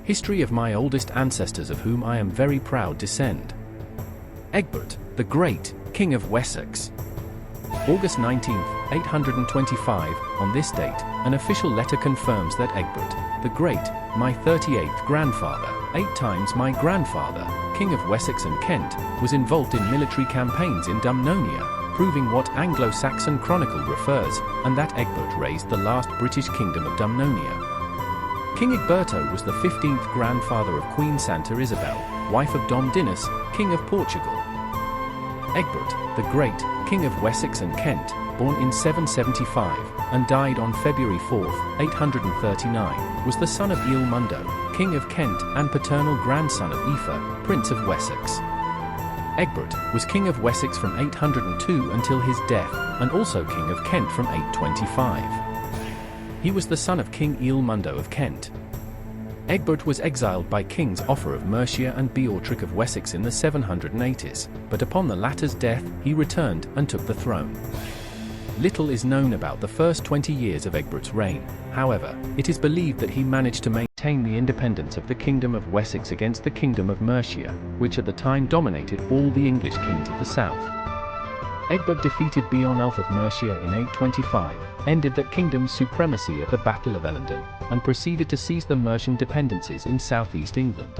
History of my oldest ancestors of whom I am very proud descend. Egbert, the Great, King of Wessex. August 19, 825, on this date, an official letter confirms that Egbert, the Great, my 38th grandfather, 8 times my grandfather, King of Wessex and Kent, was involved in military campaigns in Dumnonia, proving what Anglo-Saxon Chronicle refers, and that Egbert raised the last British kingdom of Dumnonia. King Egberto was the 15th grandfather of Queen Santa Isabel, wife of Dom Dinis, King of Portugal. Egbert, the Great, King of Wessex and Kent, born in 775, and died on February 4, 839, was the son of Ealmundo, King of Kent and paternal grandson of Aoife, Prince of Wessex. Egbert was King of Wessex from 802 until his death, and also King of Kent from 825. He was the son of King Ealmundo of Kent. Egbert was exiled by Kings Offa of Mercia and Beorhtric of Wessex in the 780s, but upon the latter's death, he returned and took the throne. Little is known about the first 20 years of Egbert's reign. However, it is believed that he managed to maintain the independence of the Kingdom of Wessex against the Kingdom of Mercia, which at the time dominated all the English kings of the south. Egbert defeated Beornulf of Mercia in 825, ended that kingdom's supremacy at the Battle of Ellendon, and proceeded to seize the Mercian dependencies in southeast England.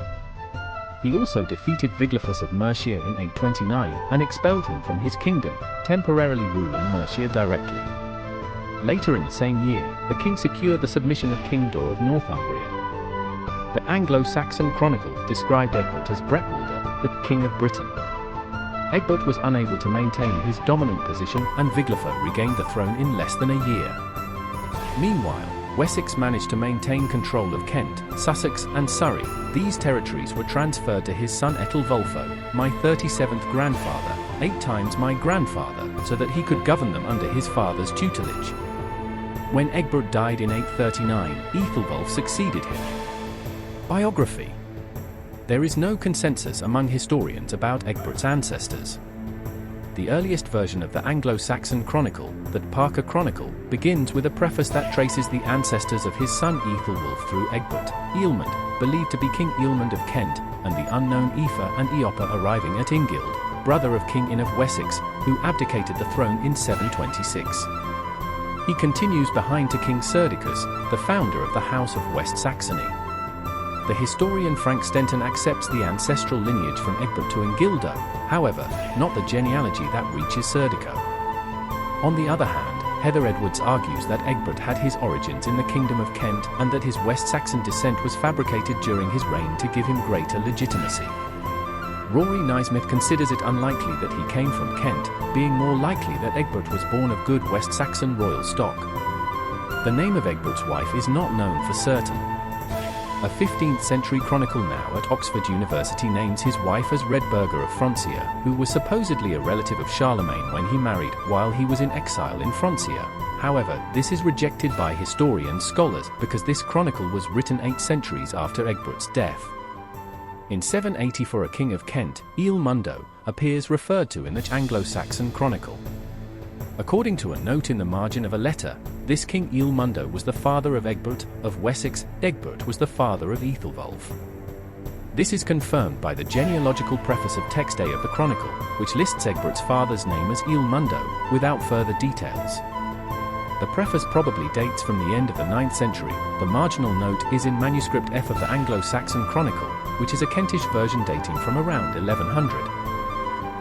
He also defeated Wiglafus of Mercia in 829 and expelled him from his kingdom, temporarily ruling Mercia directly. Later in the same year, the king secured the submission of King Dor of Northumbria. The Anglo-Saxon Chronicle described Egbert as Bretwalda, the King of Britain. Egbert was unable to maintain his dominant position, and Wiglafa regained the throne in less than a year. Meanwhile, Wessex managed to maintain control of Kent, Sussex, and Surrey. These territories were transferred to his son Ethelwulfo, my 37th grandfather, 8 times my grandfather, so that he could govern them under his father's tutelage. When Egbert died in 839, Ethelwulf succeeded him. Biography. There is no consensus among historians about Egbert's ancestors. The earliest version of the Anglo-Saxon Chronicle, the Parker Chronicle, begins with a preface that traces the ancestors of his son Ethelwulf through Egbert, Ealmund, believed to be King Ealmund of Kent, and the unknown Aoife and Eopa arriving at Ingild, brother of King In of Wessex, who abdicated the throne in 726. He continues behind to King Serdicus, the founder of the House of West Saxony. The historian Frank Stenton accepts the ancestral lineage from Egbert to Ingildo, however, not the genealogy that reaches Serdico. On the other hand, Heather Edwards argues that Egbert had his origins in the Kingdom of Kent and that his West Saxon descent was fabricated during his reign to give him greater legitimacy. Rory Naismith considers it unlikely that he came from Kent, being more likely that Egbert was born of good West Saxon royal stock. The name of Egbert's wife is not known for certain. A 15th century chronicle now at Oxford University names his wife as Redburga of Francia, who was supposedly a relative of Charlemagne when he married while he was in exile in Francia. However, this is rejected by historian scholars because this chronicle was written 8 centuries after Egbert's death. In 784, a king of Kent, Ealmundo, appears referred to in the Anglo-Saxon Chronicle. According to a note in the margin of a letter, this King Ealmundo was the father of Egbert of Wessex. Egbert was the father of Ethelwulf. This is confirmed by the genealogical preface of Text A of the Chronicle, which lists Egbert's father's name as Ealmundo, without further details. The preface probably dates from the end of the 9th century. The marginal note is in manuscript F of the Anglo-Saxon Chronicle, which is a Kentish version dating from around 1100.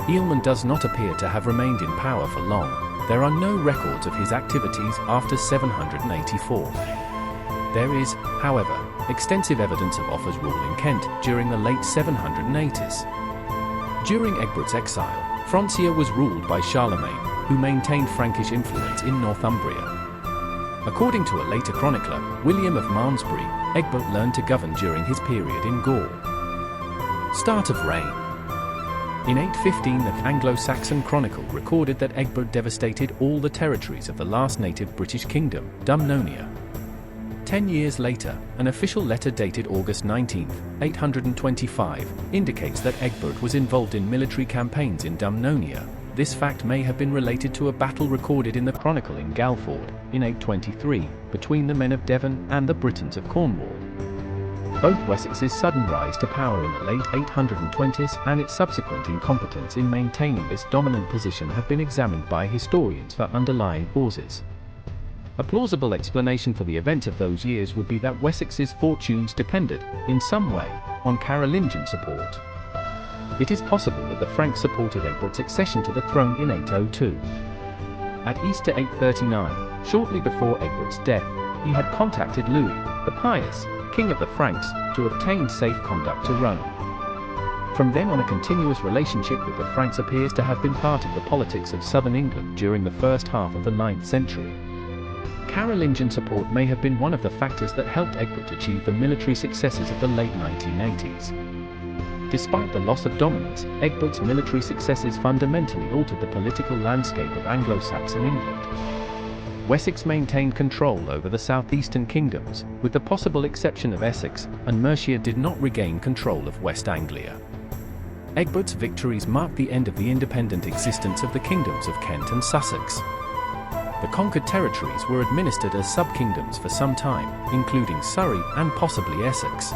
Ealmund does not appear to have remained in power for long. There are no records of his activities after 784. There is, however, extensive evidence of Offa's rule in Kent during the late 780s. During Egbert's exile, Francia was ruled by Charlemagne, who maintained Frankish influence in Northumbria. According to a later chronicler, William of Malmesbury, Egbert learned to govern during his period in Gaul. Start of reign. In 815, the Anglo-Saxon Chronicle recorded that Egbert devastated all the territories of the last native British kingdom, Dumnonia. 10 years later, an official letter dated August 19, 825, indicates that Egbert was involved in military campaigns in Dumnonia. This fact may have been related to a battle recorded in the Chronicle in Galford, in 823, between the men of Devon and the Britons of Cornwall. Both Wessex's sudden rise to power in the late 820s and its subsequent incompetence in maintaining this dominant position have been examined by historians for underlying causes. A plausible explanation for the events of those years would be that Wessex's fortunes depended, in some way, on Carolingian support. It is possible that the Franks supported Egbert's accession to the throne in 802. At Easter 839, shortly before Egbert's death, he had contacted Louis, the Pious, king of the Franks, to obtain safe conduct to Rome. From then on, a continuous relationship with the Franks appears to have been part of the politics of southern England during the first half of the 9th century. Carolingian support may have been one of the factors that helped Egbert achieve the military successes of the late 1980s. Despite the loss of dominance, Egbert's military successes fundamentally altered the political landscape of Anglo-Saxon England. Wessex maintained control over the southeastern kingdoms, with the possible exception of Essex, and Mercia did not regain control of West Anglia. Egbert's victories marked the end of the independent existence of the kingdoms of Kent and Sussex. The conquered territories were administered as sub-kingdoms for some time, including Surrey and possibly Essex.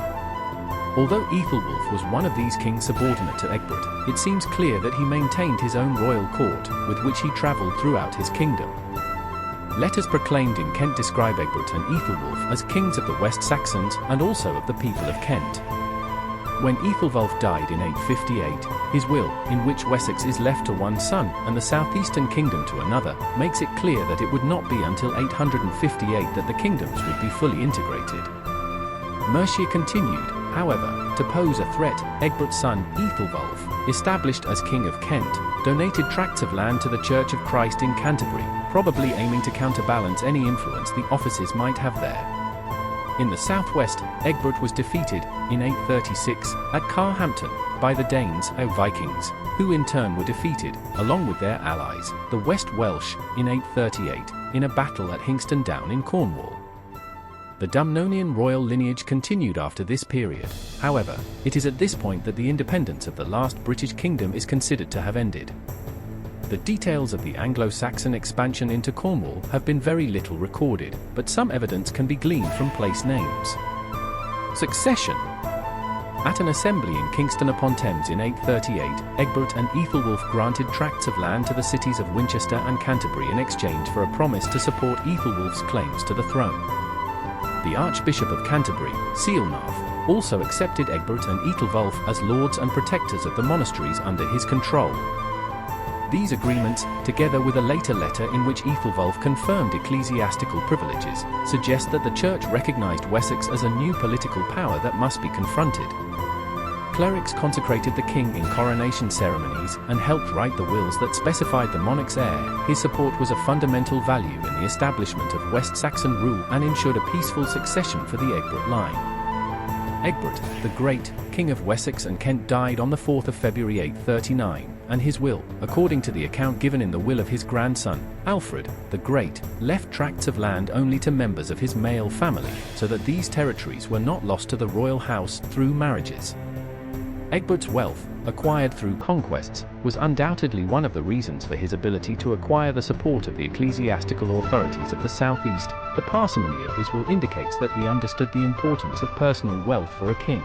Although Ethelwulf was one of these kings subordinate to Egbert, it seems clear that he maintained his own royal court, with which he travelled throughout his kingdom. Letters proclaimed in Kent describe Egbert and Ethelwulf as kings of the West Saxons and also of the people of Kent. When Ethelwulf died in 858, his will, in which Wessex is left to one son and the southeastern kingdom to another, makes it clear that it would not be until 858 that the kingdoms would be fully integrated. Mercia continued, however, to pose a threat. Egbert's son, Ethelwulf, established as King of Kent, donated tracts of land to the Church of Christ in Canterbury, probably aiming to counterbalance any influence the offices might have there. In the southwest, Egbert was defeated, in 836, at Carhampton, by the Danes, or Vikings, who in turn were defeated, along with their allies, the West Welsh, in 838, in a battle at Hingston Down in Cornwall. The Dumnonian royal lineage continued after this period. However, it is at this point that the independence of the last British kingdom is considered to have ended. The details of the Anglo-Saxon expansion into Cornwall have been very little recorded, but some evidence can be gleaned from place names. Succession. At an assembly in Kingston upon Thames in 838, Egbert and Ethelwulf granted tracts of land to the cities of Winchester and Canterbury in exchange for a promise to support Ethelwulf's claims to the throne. The Archbishop of Canterbury, Ceolnarf, also accepted Egbert and Ethelwulf as lords and protectors of the monasteries under his control. These agreements, together with a later letter in which Ethelwulf confirmed ecclesiastical privileges, suggest that the church recognized Wessex as a new political power that must be confronted. Clerics consecrated the king in coronation ceremonies and helped write the wills that specified the monarch's heir. His support was a fundamental value in the establishment of West Saxon rule and ensured a peaceful succession for the Egbert line. Egbert, the Great, King of Wessex and Kent, died on the 4th of February 839, and his will, according to the account given in the will of his grandson, Alfred, the Great, left tracts of land only to members of his male family, so that these territories were not lost to the royal house through marriages. Egbert's wealth, acquired through conquests, was undoubtedly one of the reasons for his ability to acquire the support of the ecclesiastical authorities of the southeast. The parsimony of his will indicates that he understood the importance of personal wealth for a king.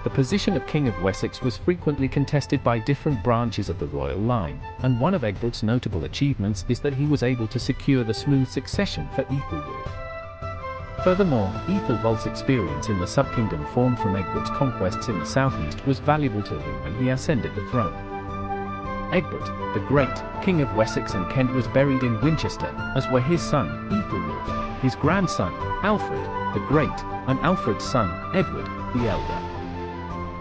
The position of King of Wessex was frequently contested by different branches of the royal line, and one of Egbert's notable achievements is that he was able to secure the smooth succession for Ethelwulf. Furthermore, Ethelwulf's experience in the sub-kingdom formed from Egbert's conquests in the southeast was valuable to him when he ascended the throne. Egbert, the Great, King of Wessex and Kent, was buried in Winchester, as were his son, Ethelwulf, his grandson, Alfred, the Great, and Alfred's son, Edward, the Elder.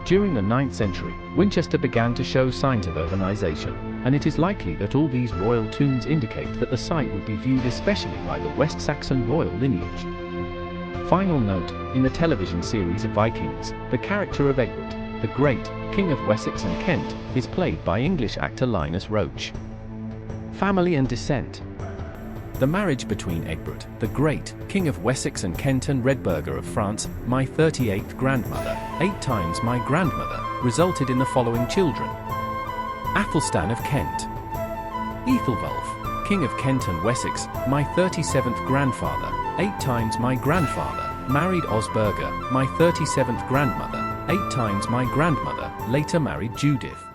During the 9th century, Winchester began to show signs of urbanization, and it is likely that all these royal tombs indicate that the site would be viewed especially by the West Saxon royal lineage. Final note, in the television series of Vikings, the character of Egbert, the Great, King of Wessex and Kent, is played by English actor Linus Roache. Family and descent. The marriage between Egbert, the Great, King of Wessex and Kent, and Redburga of France, my 38th grandmother, 8 times my grandmother, resulted in the following children. Athelstan of Kent. Ethelwulf, King of Kent and Wessex, my 37th grandfather, 8 times my grandfather, married Osburga, my 37th grandmother, 8 times my grandmother, later married Judith.